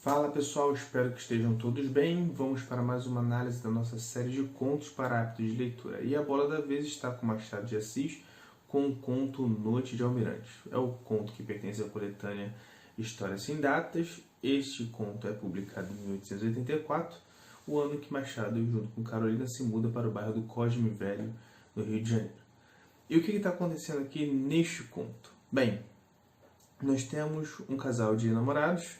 Fala pessoal, espero que estejam todos bem. Vamos para mais uma análise da nossa série de contos para hábitos de leitura. E a bola da vez está com Machado de Assis com o conto Noite de Almirante. É o conto que pertence à coletânea Histórias Sem Datas. Este conto é publicado em 1884, o ano que Machado, junto com Carolina, se muda para o bairro do Cosme Velho, no Rio de Janeiro. E o que está acontecendo aqui neste conto? Bem, nós temos um casal de namorados,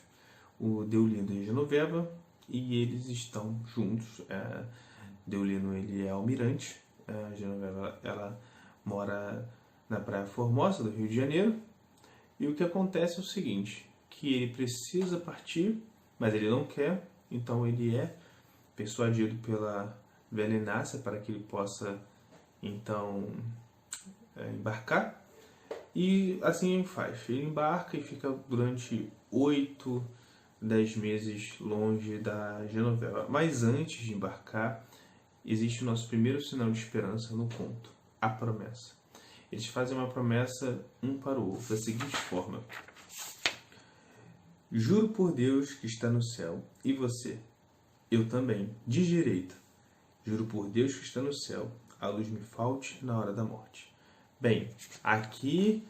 o Deolindo e a Genoveva, e eles estão juntos. Deolindo ele é almirante, a Genoveva ela mora na Praia Formosa do Rio de Janeiro, e o que acontece é o seguinte, que ele precisa partir, mas ele não quer, então ele é persuadido pela velha Inácia para que ele possa então embarcar, e assim ele faz. Ele embarca e fica durante 10 meses longe da Genoveva. Mas antes de embarcar, existe o nosso primeiro sinal de esperança no conto, a promessa. Eles fazem uma promessa um para o outro, da seguinte forma: juro por Deus que está no céu, e você, eu também, de direito. Juro por Deus que está no céu, a luz me falte na hora da morte. Bem, aqui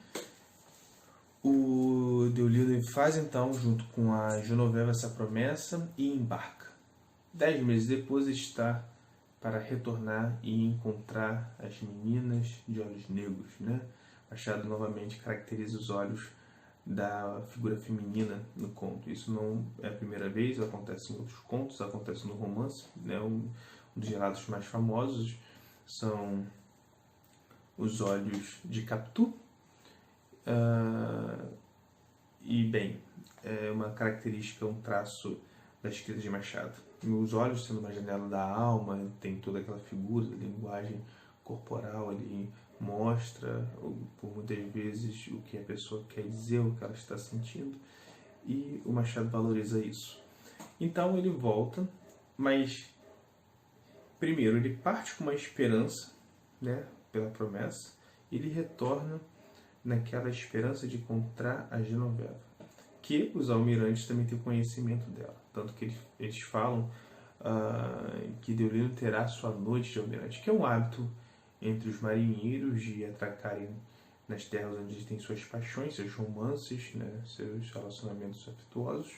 o Deolindo faz então, junto com a Genoveva, essa promessa e embarca. 10 meses depois ele está para retornar e encontrar as meninas de olhos negros, né? Machado novamente caracteriza os olhos da figura feminina no conto. Isso não é a primeira vez, acontece em outros contos, acontece no romance, né? Um dos relatos mais famosos são os olhos de Capitu. E bem, é uma característica, um traço da escrita de Machado. Os olhos sendo uma janela da alma, tem toda aquela figura, a linguagem corporal ali mostra, por muitas vezes, o que a pessoa quer dizer, o que ela está sentindo, e o Machado valoriza isso. Então ele volta, mas primeiro ele parte com uma esperança, né, pela promessa, e ele retorna naquela esperança de encontrar a Genoveva, que os almirantes também têm conhecimento dela, tanto que eles falam que Deolindo terá sua noite de almirante, que é um hábito entre os marinheiros de atracarem nas terras onde têm suas paixões, seus romances, né, seus relacionamentos afetuosos,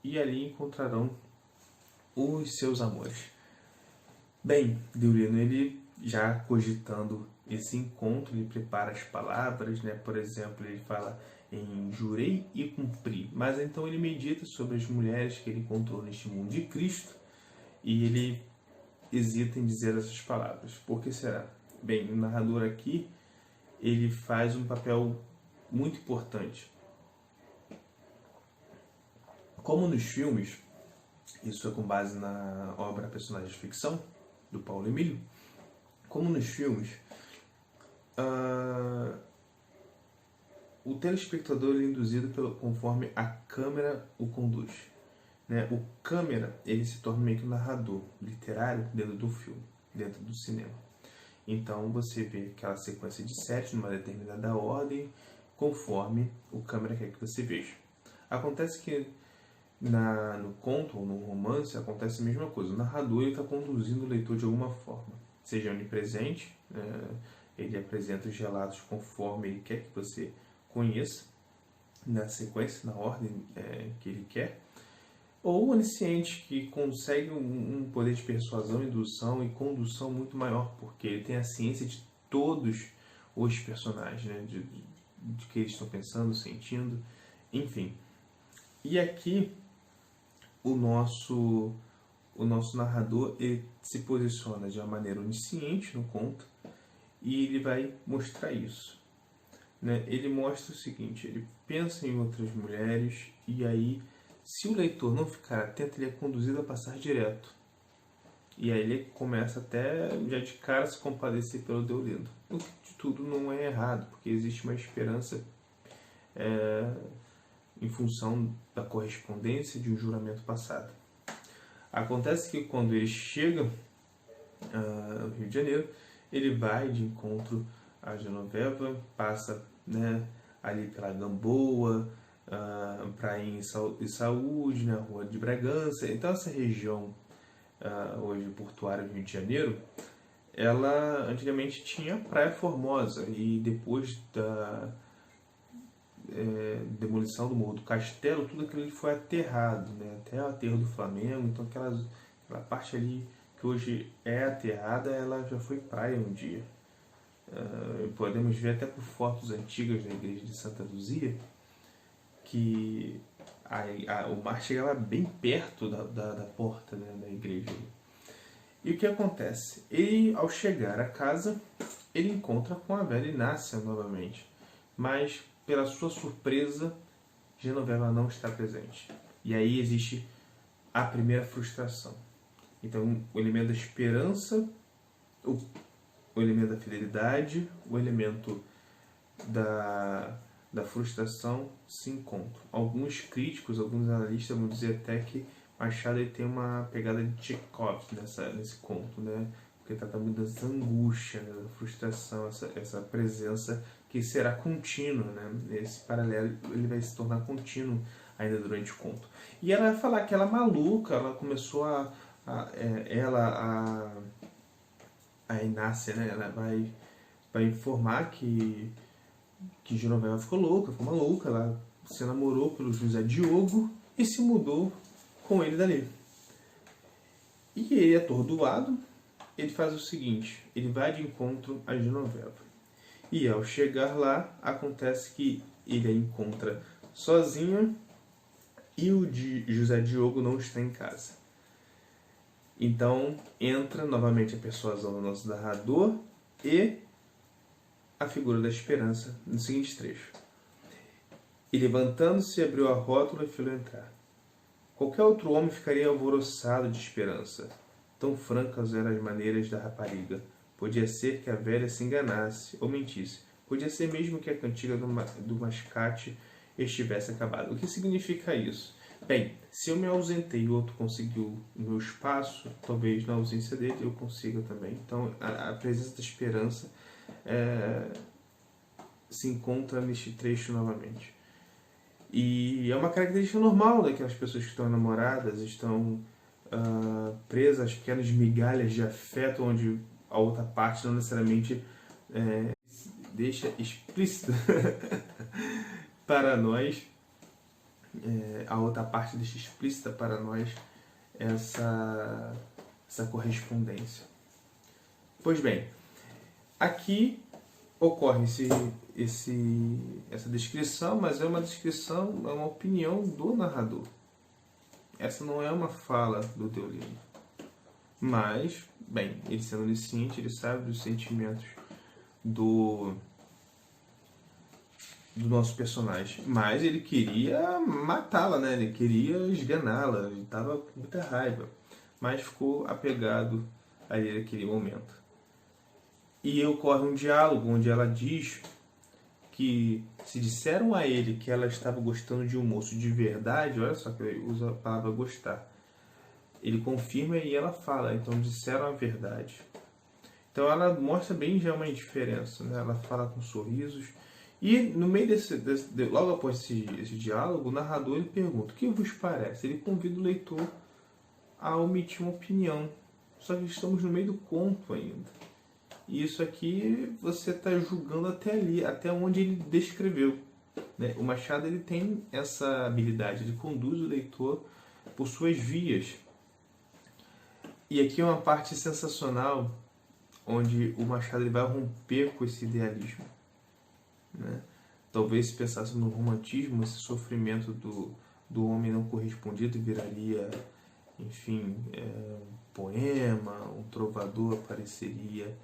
e ali encontrarão os seus amores. Bem, Deolindo, ele já cogitando esse encontro, ele prepara as palavras, né? Por exemplo, ele fala em jurei e cumpri, mas então ele medita sobre as mulheres que ele encontrou neste mundo de Cristo e ele hesita em dizer essas palavras. Por que será? Bem, o narrador aqui, ele faz um papel muito importante. Como nos filmes, isso é com base na obra Personagens de Ficção, do Paulo Emílio, como nos filmes, o telespectador é induzido conforme a câmera o conduz, né? O câmera ele se torna meio que um narrador literário dentro do filme, dentro do cinema. Então você vê aquela sequência de sets numa determinada ordem, conforme o câmera quer que você veja. Acontece que no conto ou no romance acontece a mesma coisa. O narrador está conduzindo o leitor de alguma forma, seja onipresente, ele apresenta os relatos conforme ele quer que você conheça, na sequência, na ordem que ele quer, ou onisciente, que consegue um poder de persuasão, indução e condução muito maior, porque ele tem a ciência de todos os personagens, né? de que eles estão pensando, sentindo, enfim. E aqui o nosso narrador ele se posiciona de uma maneira onisciente no conto e ele vai mostrar isso, né? Ele mostra o seguinte, ele pensa em outras mulheres e aí, se o leitor não ficar atento, ele é conduzido a passar direto. E aí ele começa até já de cara a se compadecer pelo Deolindo. O que de tudo não é errado, porque existe uma esperança em função da correspondência de um juramento passado. Acontece que quando ele chega ao Rio de Janeiro, ele vai de encontro à Genoveva, passa, né, ali pela Gamboa, para ir em Saúde, na Rua de Bragança. Então essa região hoje portuária do Rio de Janeiro, ela antigamente tinha Praia Formosa, e depois da demolição do Morro do Castelo, tudo aquilo foi aterrado, né? Até o aterro do Flamengo. Então aquela parte ali que hoje é aterrada, ela já foi praia um dia. Podemos ver até por fotos antigas da igreja de Santa Luzia que o mar chegava bem perto da porta, né, da igreja. E o que acontece? Ele, ao chegar à casa, ele encontra com a velha Inácia novamente. Mas, pela sua surpresa, Genoveva não está presente. E aí existe a primeira frustração. Então, o elemento da esperança, o elemento da fidelidade, o elemento da frustração se encontram. Alguns críticos, alguns analistas vão dizer até que Machado ele tem uma pegada de Chekhov nesse conto, né? Porque trata muito dessa angústia, né? Da frustração, essa presença que será contínua, né? Esse paralelo ele vai se tornar contínuo ainda durante o conto. E ela vai falar que ela é maluca, ela começou a Inácia, né? Ela vai informar que Genoveva ficou maluca, ela se namorou pelo José Diogo e se mudou com ele dali. E ele, atordoado, ele faz o seguinte, ele vai de encontro a Genoveva. E ao chegar lá, acontece que ele a encontra sozinha e o José Diogo não está em casa. Então entra novamente a persuasão do nosso narrador e a figura da esperança no seguinte trecho. E levantando-se, abriu a rótula e fê-lo entrar. Qualquer outro homem ficaria alvoroçado de esperança. Tão francas eram as maneiras da rapariga. Podia ser que a velha se enganasse ou mentisse. Podia ser mesmo que a cantiga do mascate estivesse acabada. O que significa isso? Bem, se eu me ausentei e o outro conseguiu o meu espaço, talvez na ausência dele eu consiga também. Então, a presença da esperança se encontra neste trecho novamente. E é uma característica normal daquelas pessoas que estão namoradas, estão presas às pequenas migalhas de afeto, onde a outra parte não necessariamente deixa explícito para nós, a outra parte deixa explícita para nós essa correspondência. Pois bem, aqui ocorre essa descrição, mas é uma descrição, é uma opinião do narrador. Essa não é uma fala do Deolindo. Mas, bem, ele sendo onisciente, ele sabe dos sentimentos do nosso personagem. Mas ele queria matá-la, né? Ele queria esganá-la, ele estava com muita raiva. Mas ficou apegado a ele naquele momento. E ocorre um diálogo onde ela diz que se disseram a ele que ela estava gostando de um moço de verdade, olha só que ele usa a palavra gostar, ele confirma e ela fala, então disseram a verdade. Então ela mostra bem já uma indiferença, né? Ela fala com sorrisos. E no meio logo após esse diálogo, o narrador ele pergunta, o que vos parece? Ele convida o leitor a omitir uma opinião. Só que estamos no meio do conto ainda. E isso aqui você está julgando até ali, até onde ele descreveu, né? O Machado ele tem essa habilidade, ele conduz o leitor por suas vias. E aqui é uma parte sensacional, onde o Machado ele vai romper com esse idealismo, né? Talvez se pensasse no romantismo, esse sofrimento do homem não correspondido viraria, enfim, um poema, um trovador apareceria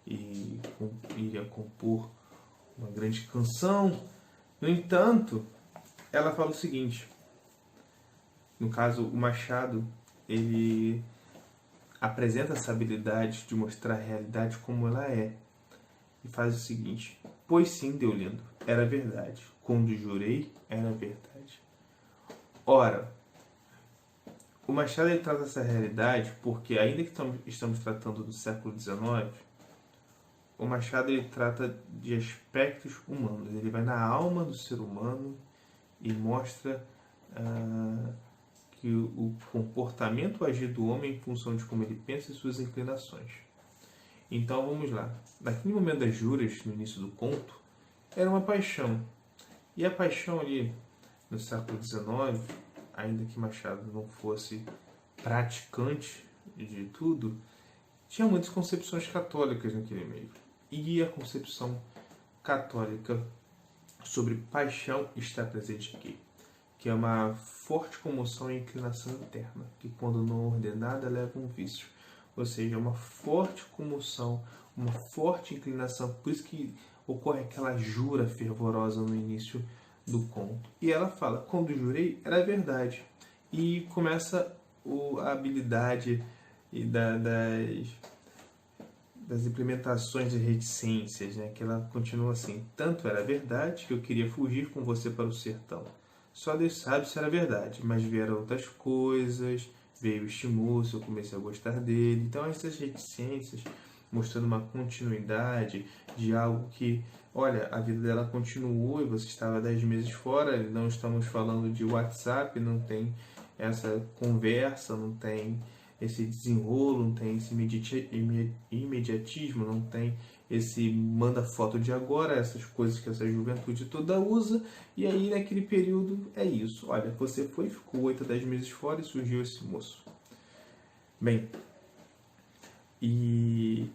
e iria compor uma grande canção. No entanto, ela fala o seguinte, no caso o Machado ele apresenta essa habilidade de mostrar a realidade como ela é e faz o seguinte, pois sim, Deolindo, era verdade, quando jurei era verdade. Ora, o Machado ele trata essa realidade porque, ainda que estamos tratando do século XIX, o Machado ele trata de aspectos humanos, ele vai na alma do ser humano e mostra que o comportamento agir do homem em função de como ele pensa e suas inclinações. Então vamos lá. Naquele momento das juras, no início do conto, era uma paixão. E a paixão ali no século XIX, ainda que Machado não fosse praticante de tudo, tinha muitas concepções católicas naquele meio. E a concepção católica sobre paixão está presente aqui, que é uma forte comoção e inclinação interna, que quando não ordenada leva um vício. Ou seja, uma forte comoção, uma forte inclinação, por isso que ocorre aquela jura fervorosa no início do conto. E ela fala, quando jurei, era verdade. E começa a habilidade e das implementações de reticências, né? Que ela continua assim, tanto era verdade que eu queria fugir com você para o sertão. Só Deus sabe se era verdade, mas vieram outras coisas, veio este moço, eu comecei a gostar dele. Então essas reticências, mostrando uma continuidade de algo que, olha, a vida dela continuou e você estava 10 meses fora, não estamos falando de WhatsApp, não tem essa conversa, não tem esse desenrolo, não tem esse imediatismo, não tem esse manda foto de agora, essas coisas que essa juventude toda usa. E aí naquele período é isso, olha, você foi, ficou 8 a 10 meses fora e surgiu esse moço. Bem, e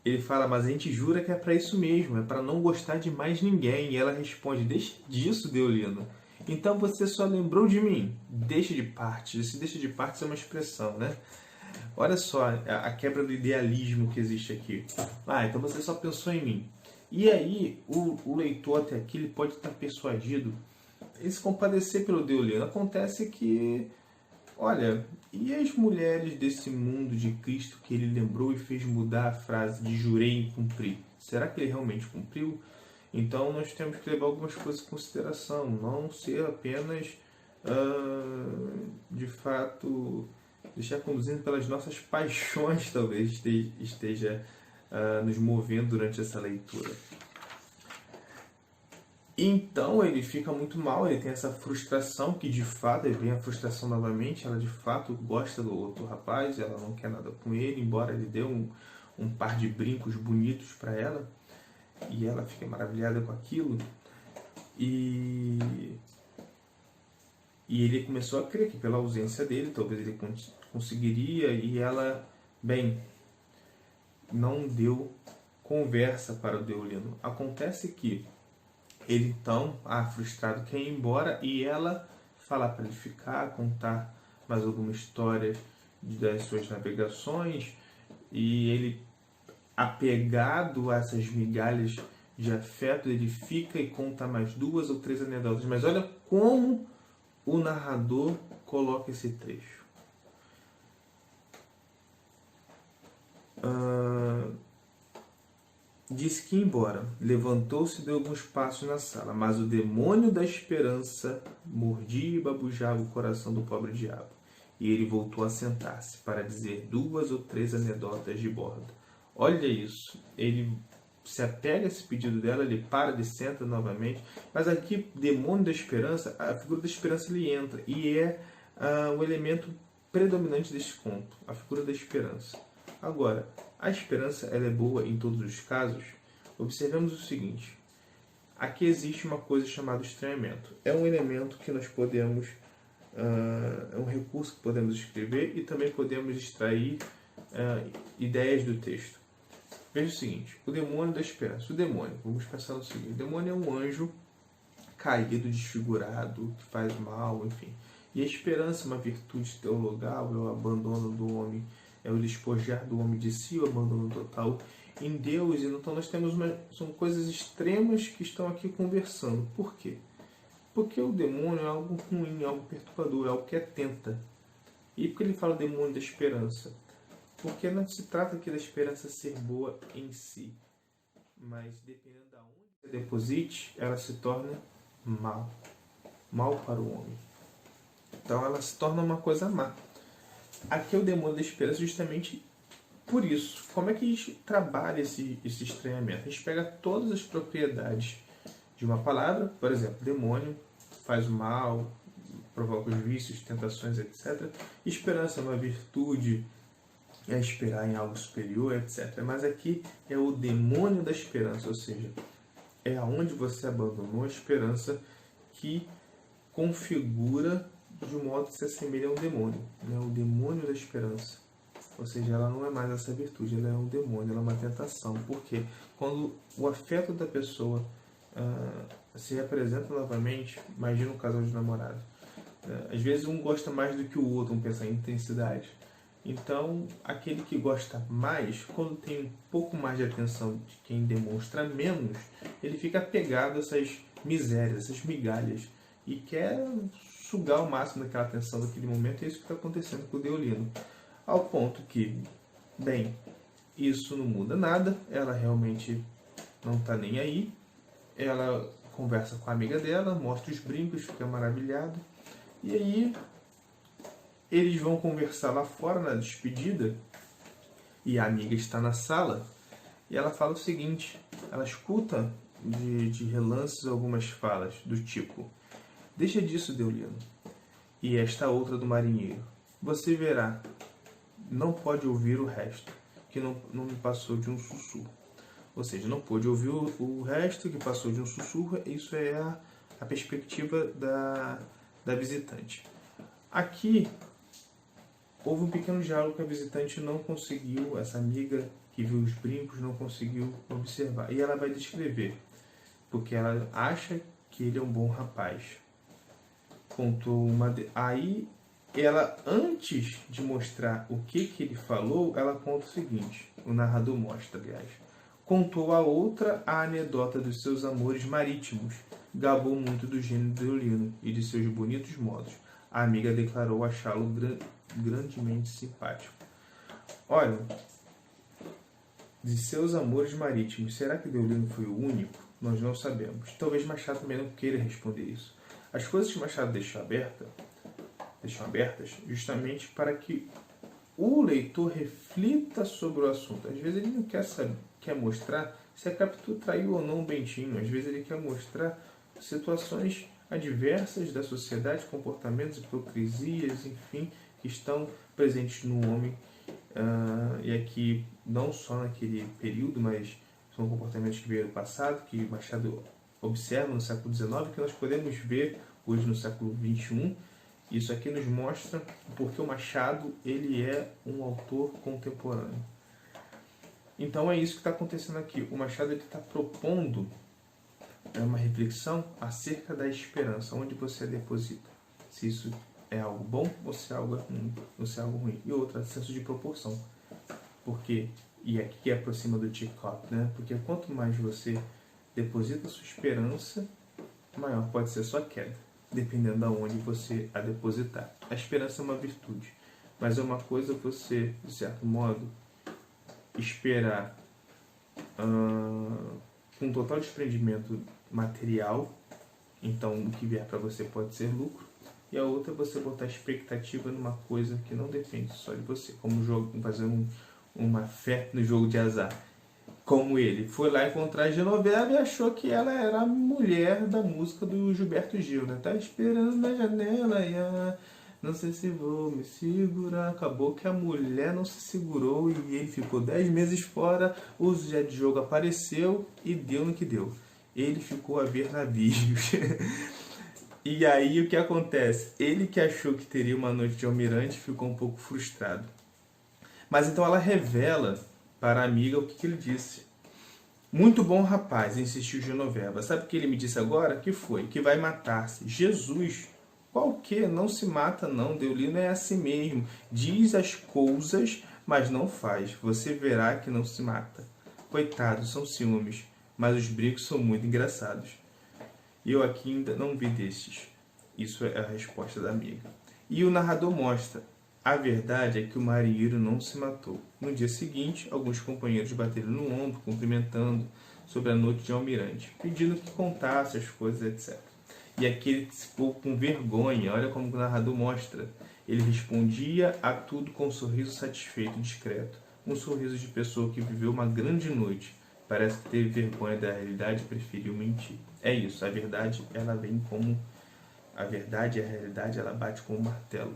ele fala, mas a gente jura que é para isso mesmo, é para não gostar de mais ninguém. E ela responde, deixa disso, Deolino. Então você só lembrou de mim. Deixa de parte. Esse deixa de parte é uma expressão, né? Olha só a quebra do idealismo que existe aqui. Então você só pensou em mim. E aí o leitor até aqui ele pode estar persuadido em se compadecer pelo Deolino. Acontece que, olha, e as mulheres desse mundo de Cristo que ele lembrou e fez mudar a frase de jurei em cumprir? Será que ele realmente cumpriu? Então nós temos que levar algumas coisas em consideração, não ser apenas, de fato, deixar conduzindo pelas nossas paixões, talvez esteja nos movendo durante essa leitura. Então ele fica muito mal, ele tem essa frustração, que de fato, vem a frustração novamente, ela de fato gosta do outro rapaz, ela não quer nada com ele, embora ele dê um par de brincos bonitos para ela. E ela fica maravilhada com aquilo. E ele começou a crer que pela ausência dele, talvez ele conseguiria. E ela, bem, não deu conversa para o Deolino. Acontece que ele então, frustrado, quer ir embora. E ela fala para ele ficar, contar mais alguma história das suas navegações. E ele, apegado a essas migalhas de afeto, ele fica e conta mais 2 ou 3 anedotas. Mas olha como o narrador coloca esse trecho. Diz que ia embora, levantou-se e deu alguns passos na sala, mas o demônio da esperança mordia e babujava o coração do pobre diabo. E ele voltou a sentar-se para dizer 2 ou 3 anedotas de bordo. Olha isso, ele se apega a esse pedido dela, ele para, ele senta novamente, mas aqui, demônio da esperança, a figura da esperança ele entra, e é o elemento predominante deste conto, a figura da esperança. Agora, a esperança ela é boa em todos os casos? Observemos o seguinte, aqui existe uma coisa chamada estranhamento, é um elemento que nós podemos, é um recurso que podemos escrever e também podemos extrair ideias do texto. Veja o seguinte, o demônio da esperança. O demônio, vamos pensar no seguinte, o demônio é um anjo caído, desfigurado, que faz mal, enfim. E a esperança é uma virtude teologal, é o abandono do homem, é o despojar do homem de si, o abandono total em Deus. E então nós temos são coisas extremas que estão aqui conversando. Por quê? Porque o demônio é algo ruim, algo perturbador, algo que atenta. E por que ele fala demônio da esperança? Porque não se trata aqui da esperança ser boa em si, mas dependendo de onde você deposite, ela se torna mal para o homem. Então ela se torna uma coisa má. Aqui é o demônio da esperança justamente por isso. Como é que a gente trabalha esse estranhamento? A gente pega todas as propriedades de uma palavra, por exemplo, demônio, faz o mal, provoca os vícios, tentações, etc. Esperança é uma virtude, é esperar em algo superior, etc. Mas aqui é o demônio da esperança, ou seja, é aonde você abandonou a esperança que configura de um modo que se assemelha a um demônio, né? O demônio da esperança. Ou seja, ela não é mais essa virtude, ela é um demônio, ela é uma tentação. Porque quando o afeto da pessoa se representa novamente, imagina um casal de namorados. Às vezes um gosta mais do que o outro, vamos pensar em intensidade. Então, aquele que gosta mais, quando tem um pouco mais de atenção de quem demonstra menos, ele fica apegado a essas misérias, essas migalhas, e quer sugar o máximo daquela atenção daquele momento. É isso que está acontecendo com o Deolino. Ao ponto que, bem, isso não muda nada, ela realmente não está nem aí, ela conversa com a amiga dela, mostra os brincos, fica maravilhado, e aí eles vão conversar lá fora na despedida, e a amiga está na sala, e ela fala o seguinte, ela escuta de relances algumas falas, do tipo, deixa disso, Deolino, e esta outra do marinheiro, você verá, não pode ouvir o resto, que não me passou de um sussurro. Ou seja, não pôde ouvir o resto que passou de um sussurro, isso é a perspectiva da visitante. Aqui, houve um pequeno diálogo que a visitante não conseguiu, essa amiga que viu os brincos não conseguiu observar. E ela vai descrever, porque ela acha que ele é um bom rapaz. Contou Aí, ela, antes de mostrar o que ele falou, ela conta o seguinte, o narrador mostra, aliás. Contou a outra a anedota dos seus amores marítimos, gabou muito do gênio Deolino e de seus bonitos modos. A amiga declarou achá-lo grandemente simpático. Olha, de seus amores marítimos, será que Deolino foi o único? Nós não sabemos. Talvez Machado também não queira responder isso. As coisas que Machado deixou abertas justamente para que o leitor reflita sobre o assunto. Às vezes ele não quer mostrar se a Capitu traiu ou não o Bentinho. Às vezes ele quer mostrar situações adversas da sociedade, comportamentos, hipocrisias, enfim, que estão presentes no homem. E aqui, não só naquele período, mas são comportamentos que vieram do passado, que Machado observa no século XIX, que nós podemos ver hoje no século XXI. Isso aqui nos mostra porque o Machado ele é um autor contemporâneo. Então é isso que está acontecendo aqui. O Machado está propondo uma reflexão acerca da esperança, onde você a deposita. Se isso é algo bom ou se é algo ruim. Ou se é algo ruim. E outra, senso de proporção. Porque, e aqui que aproxima do Tchekov, né? Porque quanto mais você deposita a sua esperança, maior pode ser a sua queda, dependendo de onde você a depositar. A esperança é uma virtude, mas é uma coisa você, de certo modo, esperar com total desprendimento material, então o que vier para você pode ser lucro, e a outra é você botar expectativa numa coisa que não depende só de você, como fazer uma fé no jogo de azar. Como ele foi lá encontrar a Genoveva e achou que ela era a mulher da música do Gilberto Gil, né? Tá esperando na janela, não sei se vou me segurar. Acabou que a mulher não se segurou e ele ficou 10 meses fora. O Zé de Jogo apareceu e deu no que deu. Ele ficou a ver navios. E aí o que acontece? Ele que achou que teria uma noite de almirante ficou um pouco frustrado. Mas então ela revela para a amiga o que ele disse. Muito bom rapaz, insistiu Genoveva. Sabe o que ele me disse agora? Que foi? Que vai matar-se. Jesus, qual que? Não se mata não, Deolino é assim mesmo. Diz as coisas, mas não faz. Você verá que não se mata. Coitado, são ciúmes, mas os brincos são muito engraçados. E eu aqui ainda não vi desses. Isso é a resposta da amiga. E o narrador mostra. A verdade é que o marinheiro não se matou. No dia seguinte, alguns companheiros bateram no ombro, cumprimentando sobre a noite de almirante, pedindo que contasse as coisas, etc. E aqui ele ficou com vergonha. Olha como o narrador mostra. Ele respondia a tudo com um sorriso satisfeito e discreto. Um sorriso de pessoa que viveu uma grande noite. Parece que teve vergonha da realidade e preferiu mentir. É isso, a verdade ela vem como A verdade e a realidade, ela bate com um martelo.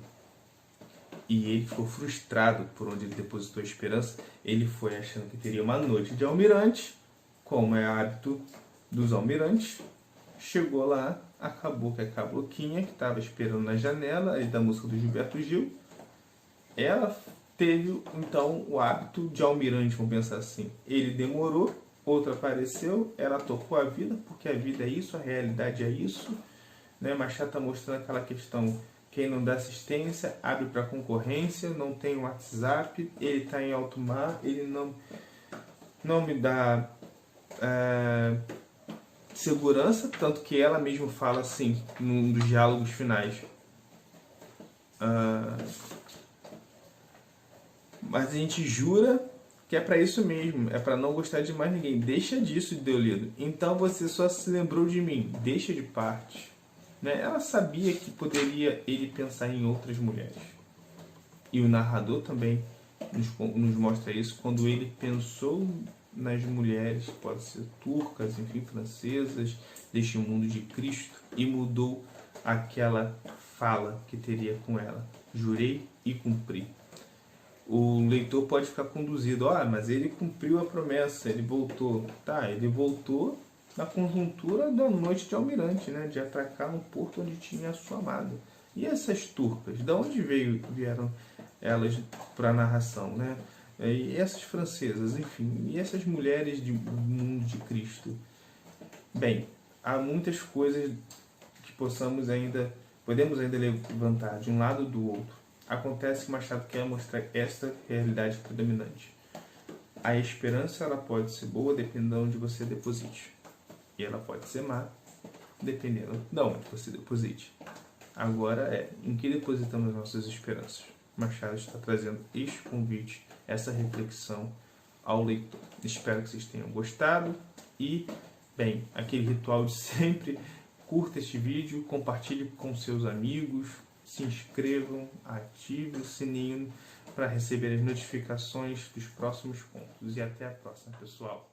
E ele ficou frustrado por onde ele depositou a esperança. Ele foi achando que teria uma noite de almirante, como é hábito dos almirantes. Chegou lá, acabou que a caboclinha, que estava esperando na janela, aí da música do Gilberto Gil, ela teve, então, o hábito de almirante, vamos pensar assim. Ele demorou, outra apareceu, ela tocou a vida, porque a vida é isso, a realidade é isso. Né? Machado está mostrando aquela questão, quem não dá assistência, abre para concorrência, não tem WhatsApp, ele está em alto mar, ele não me dá segurança, tanto que ela mesma fala assim, num dos diálogos finais. Mas a gente jura que é para isso mesmo, é para não gostar de mais ninguém. Deixa disso, Deolido. Então você só se lembrou de mim, deixa de parte. Né? Ela sabia que poderia ele pensar em outras mulheres. E o narrador também nos mostra isso, quando ele pensou nas mulheres, pode ser turcas, enfim, francesas, deste mundo de Cristo, e mudou aquela fala que teria com ela. Jurei e cumpri. O leitor pode ficar conduzido, mas ele cumpriu a promessa, ele voltou. Tá, ele voltou na conjuntura da noite de almirante, né, de atracar no porto onde tinha a sua amada. E essas turcas, de onde vieram elas para a narração, né? E essas francesas, enfim, e essas mulheres do mundo de Cristo. Bem, há muitas coisas que podemos ainda levantar de um lado ou do outro. Acontece que Machado quer mostrar esta realidade predominante. A esperança, ela pode ser boa dependendo de onde você deposite. E ela pode ser má dependendo de onde você deposite. Agora em que depositamos nossas esperanças? Machado está trazendo este convite, essa reflexão ao leitor. Espero que vocês tenham gostado e, bem, aquele ritual de sempre, curta este vídeo, compartilhe com seus amigos, se inscrevam, ative o sininho para receber as notificações dos próximos contos. E até a próxima, pessoal!